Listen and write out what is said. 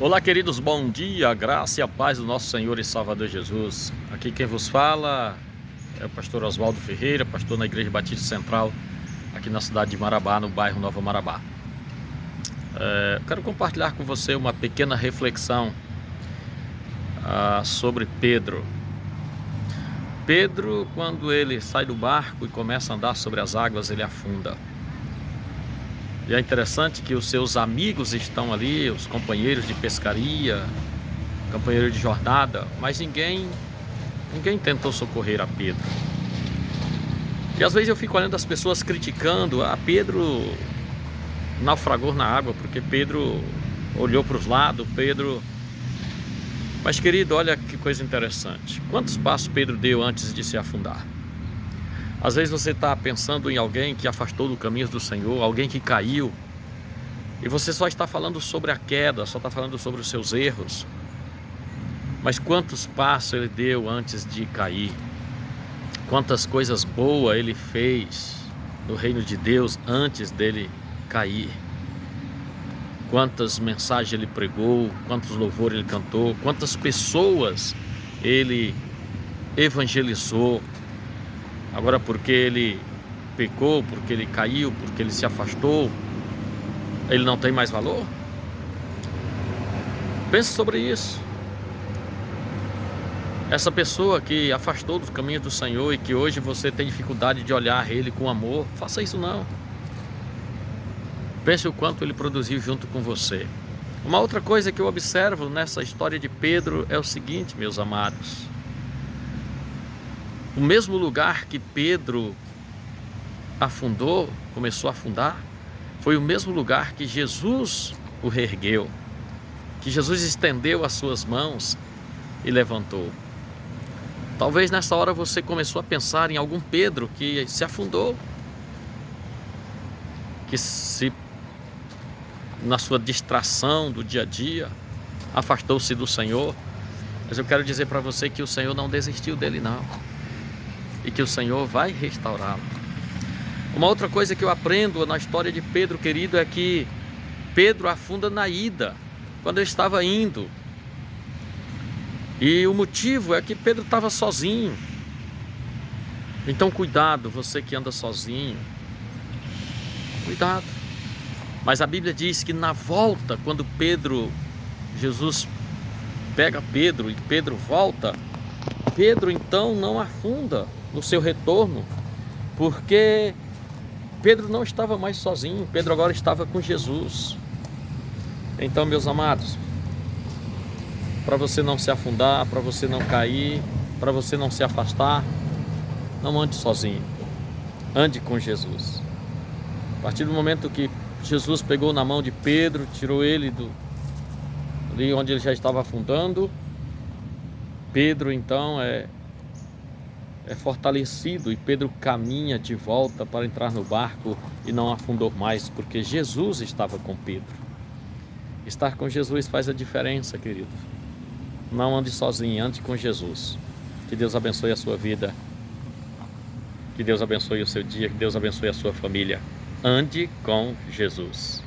Olá, queridos, bom dia, a graça e a paz do nosso Senhor e Salvador Jesus. Aqui quem vos fala é o pastor Oswaldo Ferreira, pastor na Igreja Batista Central, aqui na cidade de Marabá, no bairro Nova Marabá. Quero compartilhar com você uma pequena reflexão sobre Pedro. Pedro, quando ele sai do barco e começa a andar sobre as águas, ele afunda. E é interessante que os seus amigos estão ali, os companheiros de pescaria, companheiros de jornada, mas ninguém tentou socorrer a Pedro. E às vezes eu fico olhando as pessoas criticando, Pedro naufragou na água, porque Pedro olhou para os lados, Mas querido, olha que coisa interessante, quantos passos Pedro deu antes de se afundar? Às vezes você está pensando em alguém que afastou do caminho do Senhor, alguém que caiu, e você só está falando sobre a queda, só está falando sobre os seus erros. Mas quantos passos ele deu antes de cair? Quantas coisas boas ele fez no reino de Deus antes dele cair? Quantas mensagens ele pregou, quantos louvores ele cantou, quantas pessoas ele evangelizou. Agora, porque ele pecou, porque ele caiu, porque ele se afastou, ele não tem mais valor? Pense sobre isso. Essa pessoa que afastou dos caminhos do Senhor e que hoje você tem dificuldade de olhar ele com amor, faça isso não. Pense o quanto ele produziu junto com você. Uma outra coisa que eu observo nessa história de Pedro é o seguinte, meus amados. O mesmo lugar que Pedro afundou, começou a afundar, foi o mesmo lugar que Jesus o reergueu, que Jesus estendeu as suas mãos e levantou. Talvez nessa hora você começou a pensar em algum Pedro que se afundou, que na sua distração do dia a dia, afastou-se do Senhor. Mas eu quero dizer para você que o Senhor não desistiu dele não, e que o Senhor vai restaurá-lo. Uma outra coisa que eu aprendo na história de Pedro, querido, é que Pedro afunda na ida, quando ele estava indo. E o motivo é que Pedro estava sozinho. Então cuidado, você que anda sozinho, cuidado. Mas a Bíblia diz que na volta, quando Jesus pega Pedro e Pedro volta, Pedro então não afunda no seu retorno, porque Pedro não estava mais sozinho, Pedro agora estava com Jesus. Então, meus amados, para você não se afundar, para você não cair, para você não se afastar, não ande sozinho, ande com Jesus. A partir do momento que Jesus pegou na mão de Pedro, tirou ele ali onde ele já estava afundando, Pedro então é fortalecido, e Pedro caminha de volta para entrar no barco e não afundou mais, porque Jesus estava com Pedro. Estar com Jesus faz a diferença, querido. Não ande sozinho, ande com Jesus. Que Deus abençoe a sua vida, que Deus abençoe o seu dia, que Deus abençoe a sua família. Ande com Jesus.